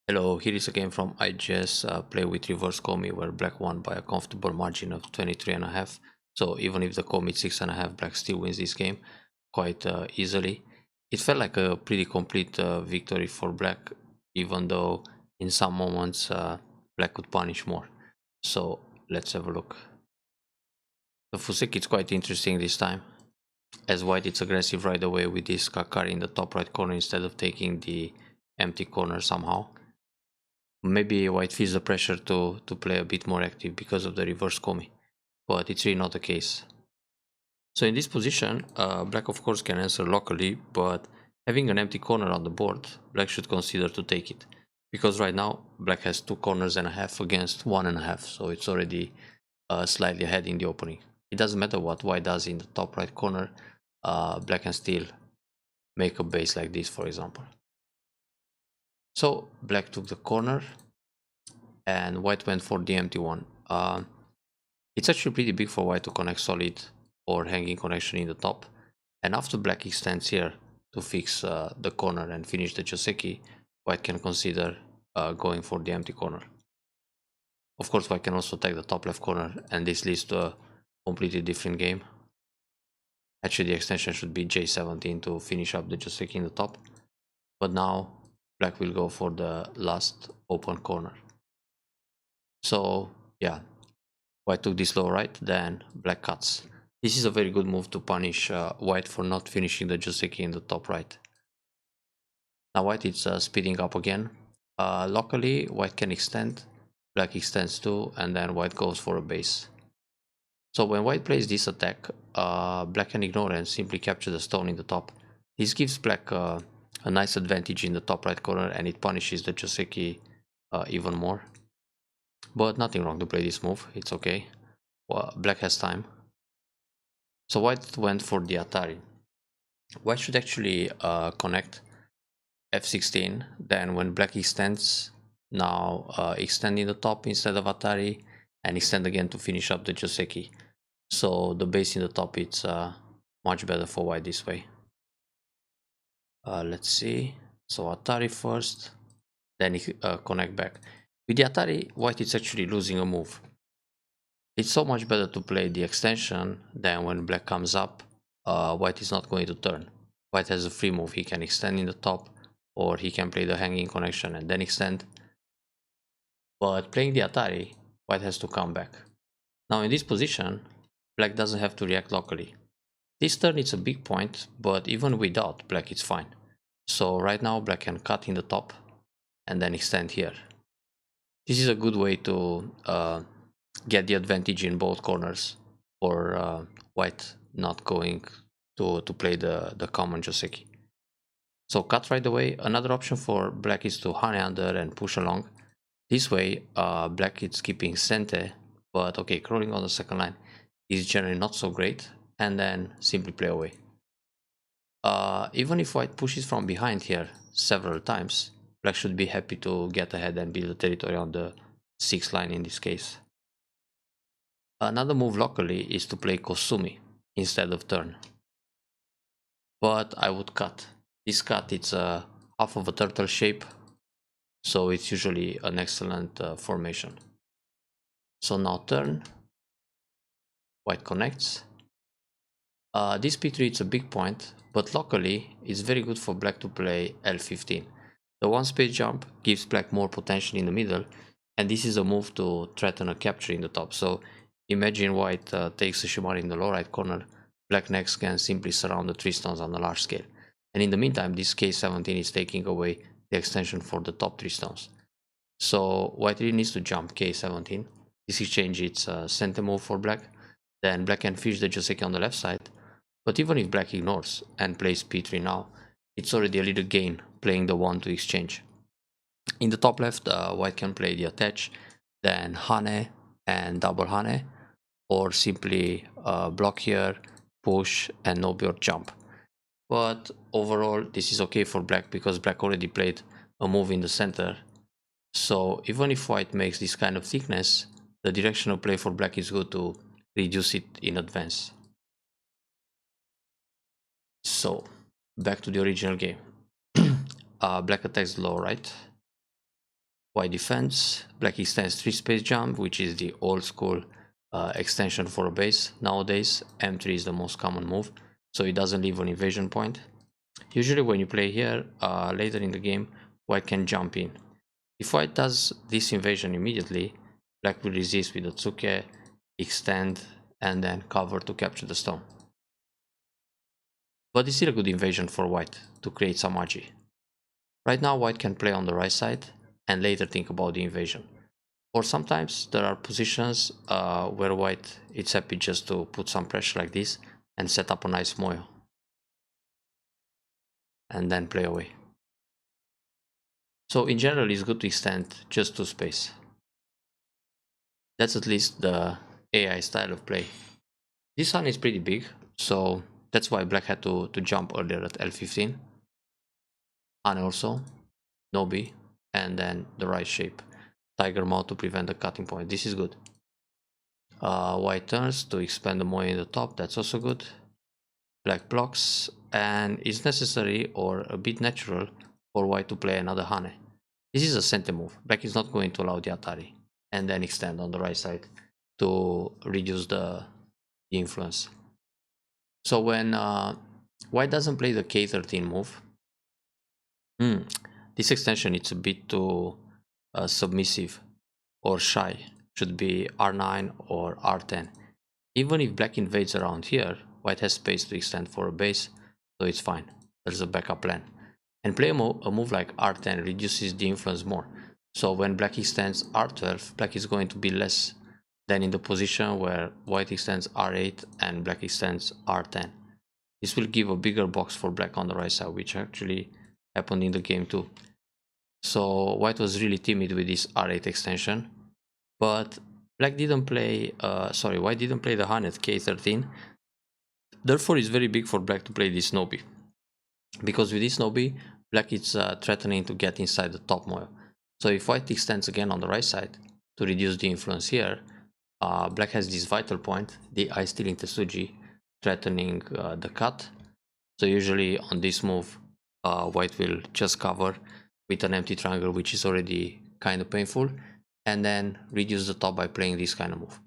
Hello, here is a game from IGS play with reverse commie where black won by a comfortable margin of 23.5. So even if the commie 6.5, black still wins this game quite easily. It felt like a pretty complete victory for black, even though in some moments black could punish more. So let's have a look. The Fuseki is quite interesting this time. As white, it's aggressive right away with this Kakari in the top right corner instead of taking the empty corner somehow. Maybe white feels the pressure to play a bit more active because of the reverse commie, but it's really not the case. So in this position, black of course can answer locally, but having an empty corner on the board, black should consider to take it. Because right now, black has 2.5 corners against 1.5, so it's already slightly ahead in the opening. It doesn't matter what white does in the top right corner, black can still make a base like this, for example. So black took the corner, and white went for the empty one. It's actually pretty big for white to connect solid or hanging connection in the top, and after black extends here to fix the corner and finish the Joseki, white can consider going for the empty corner. Of course, white can also take the top left corner, and this leads to a completely different game. Actually, the extension should be J17 to finish up the Joseki in the top, but now black will go for the last open corner. So yeah, white took this low right, then black cuts. This is a very good move to punish white for not finishing the Joseki in the top right. Now white is speeding up again. Locally, white can extend, black extends too, and then white goes for a base. So when white plays this attack, black can ignore and simply capture the stone in the top. This gives black a nice advantage in the top right corner, and it punishes the Joseki even more. But nothing wrong to play this move, it's okay. Well, black has time. So white went for the Atari. White should actually connect f16, then when black extends, now extend in the top instead of Atari, and extend again to finish up the Joseki. So the base in the top, it's much better for white this way. Let's see. So Atari first, then connect back. With the Atari, white is actually losing a move. It's so much better to play the extension than when black comes up, white is not going to turn. White has a free move, he can extend in the top, or he can play the hanging connection and then extend. But playing the Atari, white has to come back. Now in this position, black doesn't have to react locally. This turn is a big point, but even without, black is fine. So right now black can cut in the top and then extend here. This is a good way to get the advantage in both corners for white not going to play the common Joseki. So cut right away. Another option for black is to honey under and push along. This way black is keeping Sente, but okay, crawling on the second line is generally not so great, and then simply play away. Even if white pushes from behind here several times, black should be happy to get ahead and build a territory on the 6th line in this case. Another move locally is to play Kosumi instead of turn. But I would cut. This cut, it's half of a turtle shape, so it's usually an excellent formation. So now turn, white connects. This P3 it's a big point, but locally it's very good for black to play L15. The one space jump gives black more potential in the middle, and this is a move to threaten a capture in the top. So imagine white takes a Shimari in the low right corner, black next can simply surround the 3 stones on a large scale. And in the meantime, this K17 is taking away the extension for the top 3 stones. So white really needs to jump K17. This exchange it's a center move for black. Then black can fish the Joseki on the left side. But even if black ignores and plays P3 now, it's already a little gain playing the 1 to exchange. In the top left, white can play the attach, then Hane and double Hane, or simply block here, push, and no beard jump. But overall, this is okay for black because black already played a move in the center. So even if white makes this kind of thickness, the directional play for black is good to reduce it in advance. So back to the original game. Black attacks low right, White defends, black extends 3 space jump, which is the old school extension for a base. Nowadays M3 is the most common move, so it doesn't leave an invasion point. Usually when you play here, later in the game, white can jump in. If white does this invasion immediately, black will resist with the tsuke, extend, and then cover to capture the stone. But it's still a good invasion for white to create some agi. Right now white can play on the right side and later think about the invasion. Or sometimes there are positions where white is happy just to put some pressure like this and set up a nice moyo. And then play away. So in general it's good to extend just 2 space. That's at least the AI style of play. This one is pretty big, so that's why black had to jump earlier at L15. And also Nobi, and then the right shape. Tiger mouth to prevent the cutting point. This is good. White turns to expand the moyo in the top. That's also good. Black blocks, and it's necessary or a bit natural for white to play another hane. This is a center move. Black is not going to allow the atari and then extend on the right side to reduce the influence. So when white doesn't play the K13 move, this extension is a bit too submissive or shy. Should be R9 or R10. Even if black invades around here, white has space to extend for a base, so it's fine. There's a backup plan. And play a move like R10 reduces the influence more. So when black extends R12, black is going to be less than in the position where white extends R8 and black extends R10. This will give a bigger box for black on the right side, which actually happened in the game too. So white was really timid with this R8 extension, but black didn't play, white didn't play the hane K13. Therefore it's very big for black to play this Nobi, because with this Nobi, black is threatening to get inside the top moyo. So if white extends again on the right side to reduce the influence here, black has this vital point, the eye stealing Tetsuji, threatening the cut. So usually on this move, white will just cover with an empty triangle, which is already kind of painful, and then reduce the top by playing this kind of move.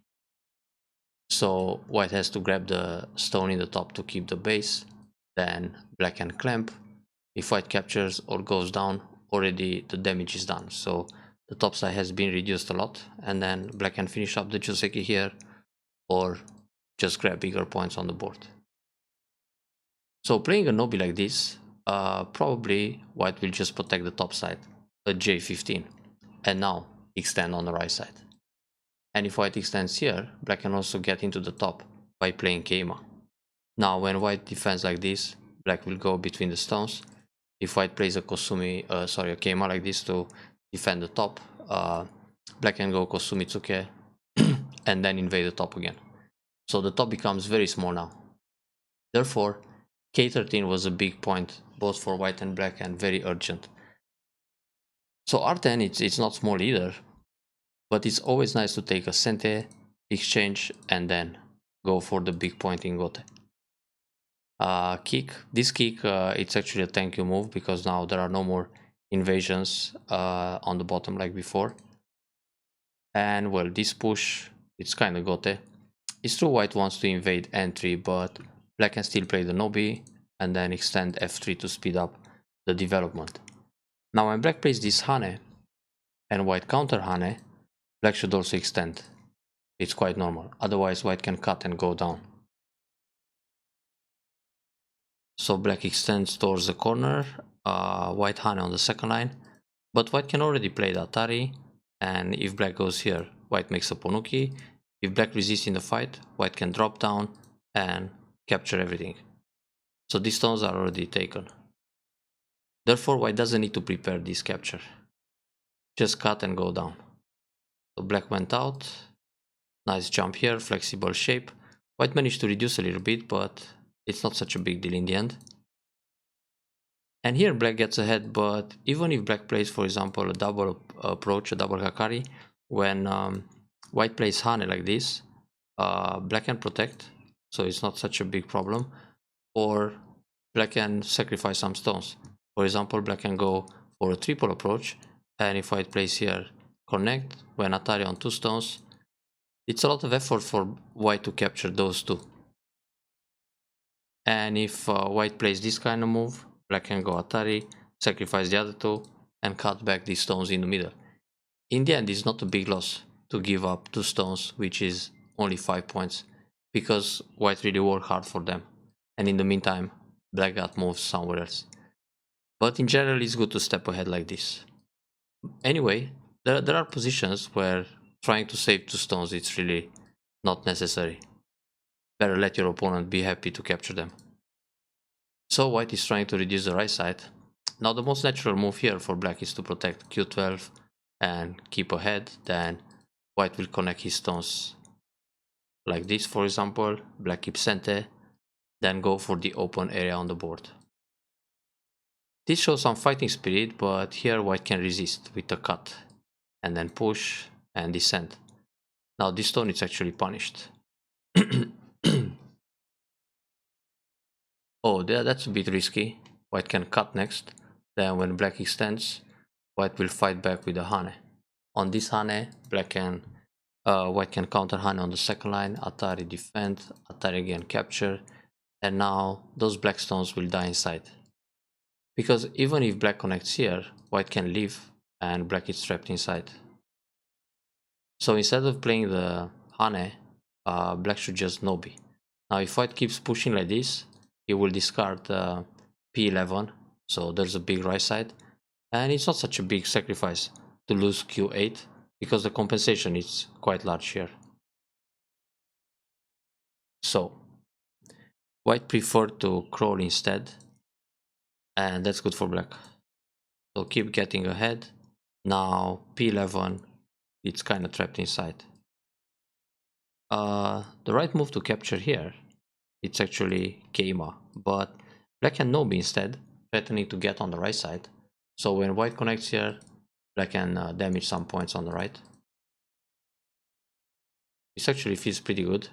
So white has to grab the stone in the top to keep the base, then black can clamp. If white captures or goes down, already the damage is done, so the top side has been reduced a lot, and then black can finish up the Joseki here or just grab bigger points on the board. So playing a Nobi like this, probably white will just protect the top side at J15 and now extend on the right side. And if white extends here, black can also get into the top by playing Keima. Now when white defends like this, black will go between the stones. If white plays a Kosumi, a Keima like this to defend the top, black can go Kosumi Tsuke and then invade the top again. So the top becomes very small now. Therefore, K13 was a big point both for white and black and very urgent. So R10 it's not small either, but it's always nice to take a sente, exchange, and then go for the big point in gote. Kick. This kick, it's actually a thank you move because now there are no more invasions on the bottom like before. And well, this push, it's kind of gote. It's true white wants to invade N3, but black can still play the Nobi and then extend F3 to speed up the development. Now when black plays this hane and white counter hane, black should also extend. It's quite normal, otherwise white can cut and go down. So black extends towards the corner, white hane on the second line, but white can already play the Atari, and if black goes here, white makes a Ponuki. If black resists in the fight, white can drop down and capture everything. So these stones are already taken. Therefore white doesn't need to prepare this capture. Just cut and go down. So black went out. Nice jump here, flexible shape. White managed to reduce a little bit, but it's not such a big deal in the end. And here black gets ahead, but even if black plays, for example, a double approach, a double Hakari, when white plays hane like this, black can protect, so it's not such a big problem. Or black can sacrifice some stones. For example, black can go for a triple approach And if white plays here connect, when Atari on 2 stones, it's a lot of effort for white to capture those two. And if white plays this kind of move, black can go Atari, sacrifice the other two, and cut back these stones in the middle. In the end, it's not a big loss to give up 2 stones, which is only 5 points, because white really worked hard for them. And in the meantime, black got moves somewhere else. But in general, it's good to step ahead like this. Anyway, there are positions where trying to save 2 stones it's really not necessary. Better let your opponent be happy to capture them. So white is trying to reduce the right side. Now the most natural move here for black is to protect q12 and keep ahead. Then white will connect his stones like this, for example. Black keeps center, then go for the open area on the board. This shows some fighting spirit, but here white can resist with a cut and then push and descend. Now this stone is actually punished. Oh, that's a bit risky. White can cut next. Then when black extends, white will fight back with a Hane. On this Hane, white can counter Hane on the second line, Atari defend, Atari again capture, and now those black stones will die inside. Because even if black connects here, white can leave and black is trapped inside. So instead of playing the Hane, black should just Nobi. Now if white keeps pushing like this, he will discard p11, so there's a big right side, and it's not such a big sacrifice to lose q8 because the compensation is quite large here. So white preferred to crawl instead, and that's good for black. So keep getting ahead. Now p11, it's kind of trapped inside. The right move to capture here, it's actually Keima, but black can Nobi instead, threatening to get on the right side. So when white connects here, black can damage some points on the right. This actually feels pretty good.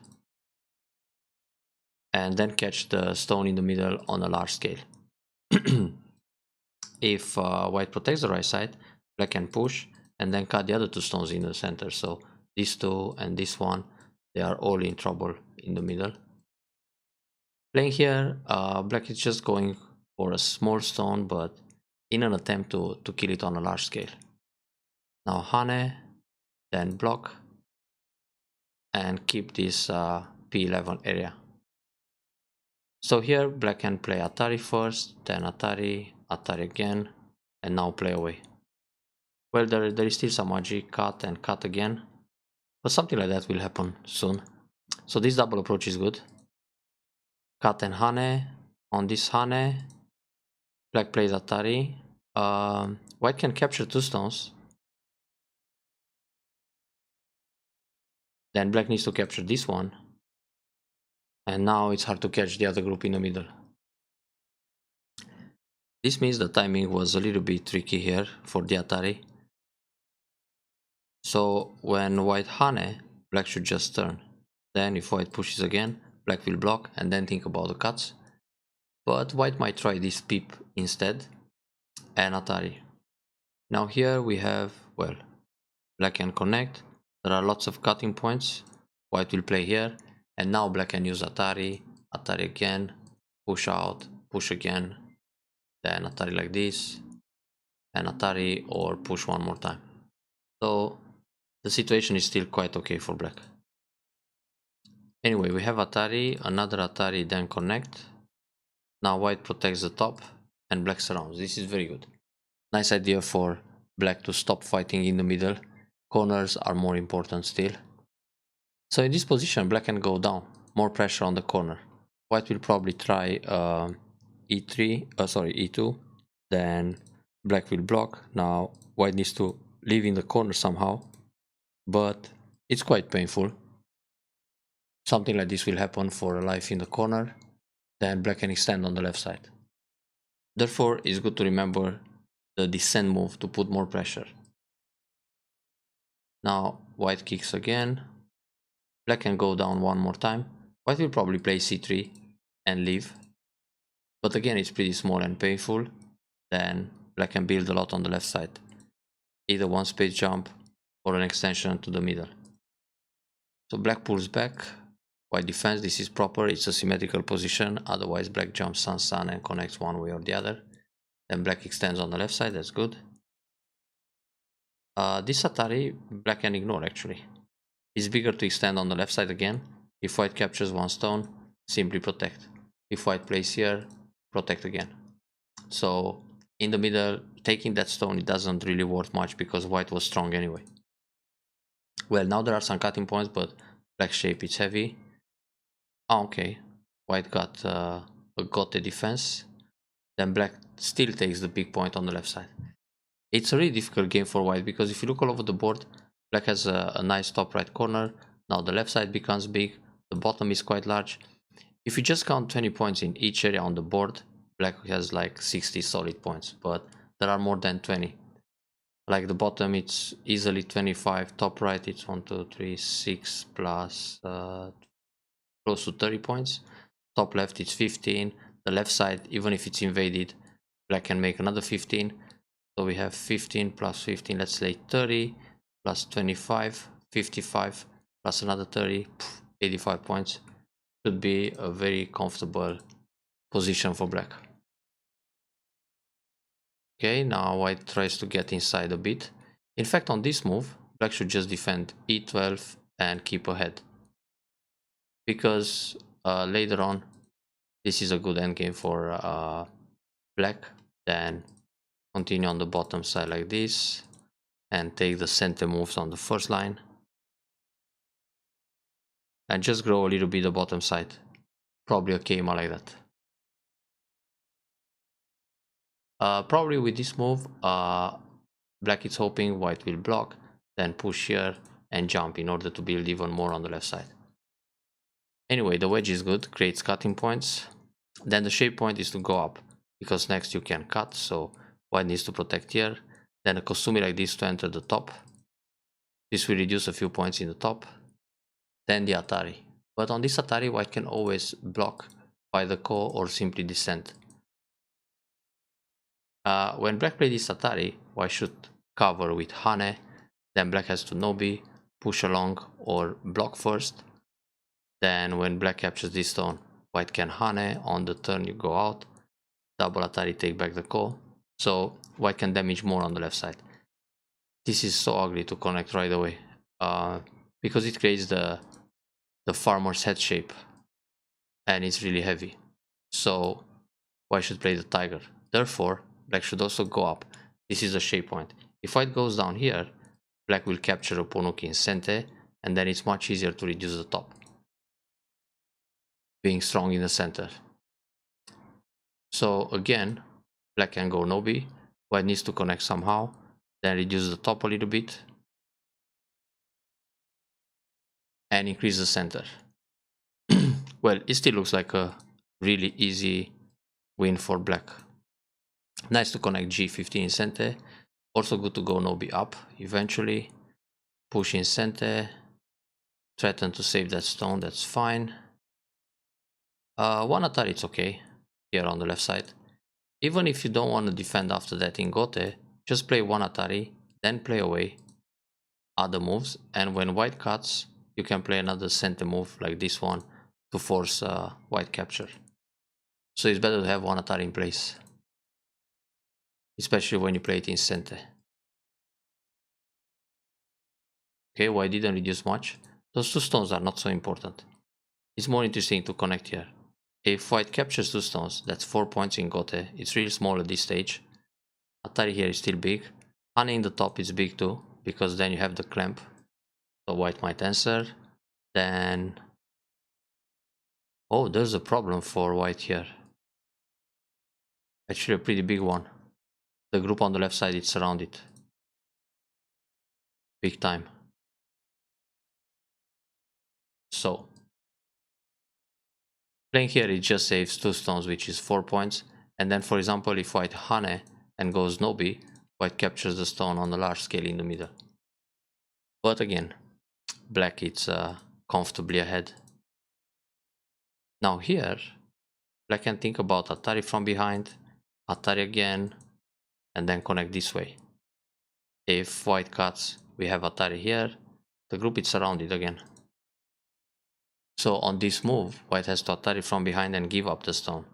And then catch the stone in the middle on a large scale. If white protects the right side, black can push and then cut the other 2 stones in the center. So these 2 and this one, they are all in trouble in the middle. Playing here, black is just going for a small stone, but in an attempt to kill it on a large scale. Now Hane, then block, and keep this p11 area. So here black can play Atari first, then Atari, Atari again, and now play away. Well, there is still some magic, cut and cut again, but something like that will happen soon. So this double approach is good. Cut and Hane. On this Hane, black plays Atari. White can capture 2 stones. Then black needs to capture this one. And now it's hard to catch the other group in the middle. This means the timing was a little bit tricky here for the Atari. So when white Hane, black should just turn. Then if white pushes again, black will block and then think about the cuts. But white might try this peep instead and Atari. Now here we have, well, black can connect. There are lots of cutting points. White will play here, and now black can use Atari, Atari again, push out, push again, then Atari like this, and Atari or push one more time. So the situation is still quite okay for black. Anyway, we have Atari, another Atari, then connect. Now white protects the top and black surrounds. This is very good. Nice idea for black to stop fighting in the middle. Corners are more important still. So in this position, black can go down. More pressure on the corner. White will probably try e2. Then black will block. Now white needs to live in the corner somehow. But it's quite painful. Something like this will happen for a life in the corner. Then black can extend on the left side. Therefore, it's good to remember the descent move to put more pressure. Now white kicks again. Black can go down one more time. White will probably play c3 and leave. But again, it's pretty small and painful. Then black can build a lot on the left side. either one space jump or an extension to the middle. So black pulls back, white defends. This is proper, it's a symmetrical position, otherwise black jumps sun and connects one way or the other. Then black extends on the left side, that's good. This Atari black can ignore actually. It's bigger to extend on the left side again. If white captures one stone, simply protect. If white plays here, protect again. So in the middle, taking that stone, it doesn't really worth much because white was strong anyway. Well, now there are some cutting points, but black shape is heavy. Ah, okay. White got the defense. Then black still takes the big point on the left side. It's a really difficult game for white because if you look all over the board, black has a nice top right corner. Now the left side becomes big, the bottom is quite large. If you just count 20 points in each area on the board, black has like 60 solid points, but there are more than 20. Like the bottom, it's easily 25, top right, it's 1, 2, 3, 6 plus close to 30 points. Top left, it's 15. The left side, even if it's invaded, black can make another 15. So we have 15 plus 15, let's say 30 plus 25, 55 plus another 30, 85 points. Should be a very comfortable position for black. Okay, now white tries to get inside a bit. In fact, on this move, black should just defend e12 and keep ahead. Because later on, this is a good endgame for black. Then continue on the bottom side like this and take the center moves on the first line. And just grow a little bit the bottom side. Probably a Keima like that. Probably with this move, black is hoping white will block, then push here and jump in order to build even more on the left side. Anyway, the wedge is good, creates cutting points. Then the shape point is to go up, because next you can cut, so white needs to protect here. Then a Kosumi like this to enter the top. This will reduce a few points in the top. Then the Atari. But on this Atari, white can always block by the Ko or simply descend. When black plays this Atari, white should cover with Hane, then black has to Nobi, push along or block first. Then when black captures this stone, white can Hane, on the turn you go out, double Atari, take back the Ko, so white can damage more on the left side. This is so ugly to connect right away, because it creates the farmer's head shape, and it's really heavy. So white should play the tiger. Therefore, black should also go up. This is the shape point. If white goes down here, black will capture a Ponuki in Sente, and then it's much easier to reduce the top, being strong in the center. So again, black can go Nobi, white needs to connect somehow, then reduce the top a little bit, and increase the center. Well, it still looks like a really easy win for black. Nice to connect G15 in Sente. Also good to go Nobi up eventually. Push in Sente. Threaten to save that stone, that's fine. One Atari, it's okay. Here on the left side. Even if you don't want to defend after that in Gote, just play one Atari, then play away other moves. And when white cuts, you can play another Sente move like this one to force white capture. So it's better to have one Atari in place, especially when you play it in Sente. Okay, white didn't reduce much. Those two stones are not so important. It's more interesting to connect here. If white captures two stones, that's 4 points in Gote. It's really small at this stage. Atari here is still big. Honey in the top is big too, because then you have the clamp. So white might answer. Then... oh, there's a problem for white here. Actually a pretty big one. The group on the left side is surrounded. Big time. So playing here, it just saves 2 stones, which is 4 points. And then, for example, if white Hane and goes Nobi, white captures the stone on a large scale in the middle. But again, black it's comfortably ahead. Now here, black can think about Atari from behind, Atari again, and then connect this way. If white cuts, we have Atari here. The group is surrounded again. So on this move, white has to Atari from behind and give up the stone.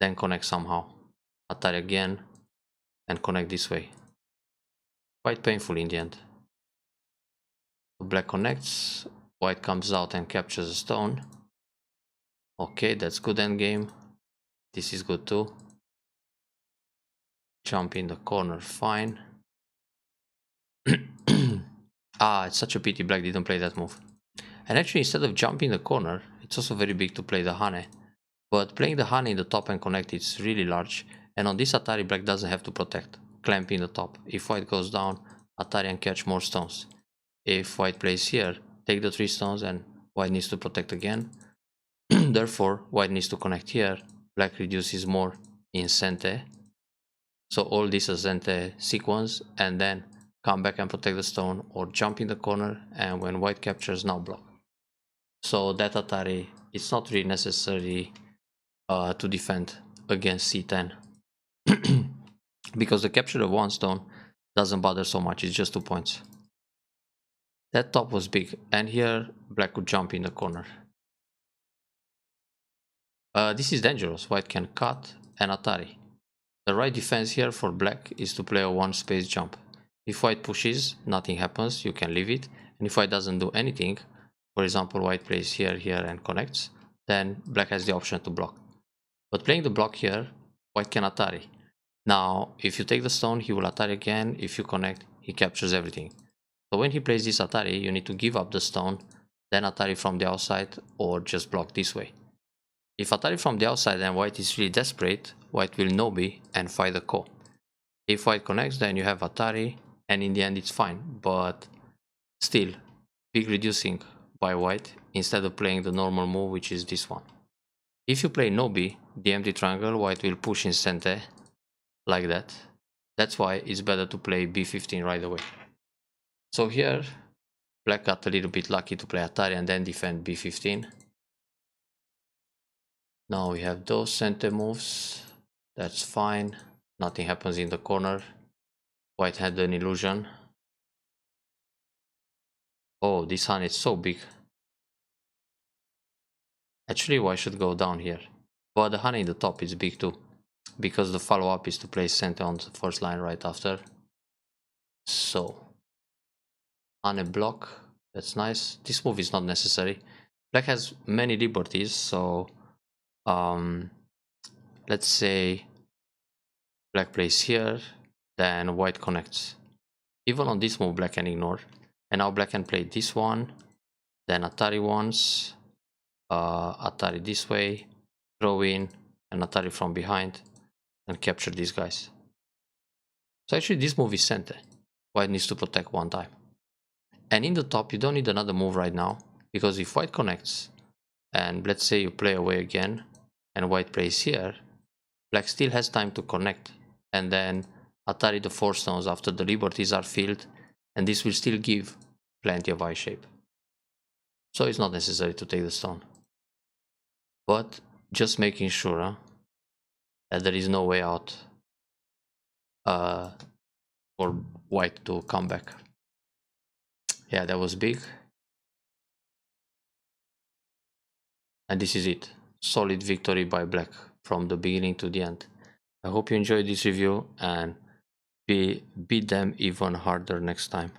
Then connect somehow. Atari again and connect this way. Quite painful in the end. Black connects, white comes out and captures a stone. Okay, that's good endgame. This is good too. Jump in the corner, fine. Ah, it's such a pity black didn't play that move. And actually, instead of jumping the corner, it's also very big to play the Hane. But playing the Hane in the top and connect, it's really large. And on this Atari, black doesn't have to protect. Clamp in the top. If white goes down, Atari and catch more stones. If white plays here, take the 3 stones and white needs to protect again. Therefore, white needs to connect here. Black reduces more in Sente. So all this is Sente sequence, and then come back and protect the stone, or jump in the corner, and when white captures, now block. So that Atari, it's not really necessary to defend against C10. Because the capture of 1 stone doesn't bother so much, it's just 2 points. That top was big, and here black could jump in the corner. This is dangerous. White can cut and Atari. The right defense here for black is to play a 1 space jump. If white pushes, nothing happens, you can leave it. And if white doesn't do anything, for example white plays here, here and connects, then black has the option to block. But playing the block here, white can Atari. Now, if you take the stone, he will Atari again. If you connect, he captures everything. So when he plays this Atari, you need to give up the stone, then Atari from the outside, or just block this way. If Atari from the outside and white is really desperate, white will Nobi and fight the Ko. If white connects, then you have Atari, and in the end it's fine. But still, big reducing by white instead of playing the normal move, which is this one. If you play Nobi, the empty triangle, white will push in Sente, like that. That's why it's better to play b15 right away. So here, black got a little bit lucky to play Atari and then defend b15. Now we have those Sente moves. That's fine. Nothing happens in the corner. White had an illusion. Oh, this hand is so big. Actually, white should go down here. But the hand in the top is big too, because the follow-up is to place Sente on the first line right after. So, on a block, that's nice. This move is not necessary. Black has many liberties, so let's say black plays here, then white connects. Even on this move, black can ignore. And now black can play this one, then Atari once, Atari this way, throw in, and Atari from behind, and capture these guys. So actually this move is Sente. White needs to protect 1 time. And in the top, you don't need another move right now, because if white connects, and let's say you play away again, and white plays here, black still has time to connect, and then Atari the 4 stones after the liberties are filled, and this will still give plenty of eye shape. So it's not necessary to take the stone. But just making sure that there is no way out for white to come back. Yeah, that was big. And this is it. Solid victory by black from the beginning to the end. I hope you enjoyed this review and beat them even harder next time.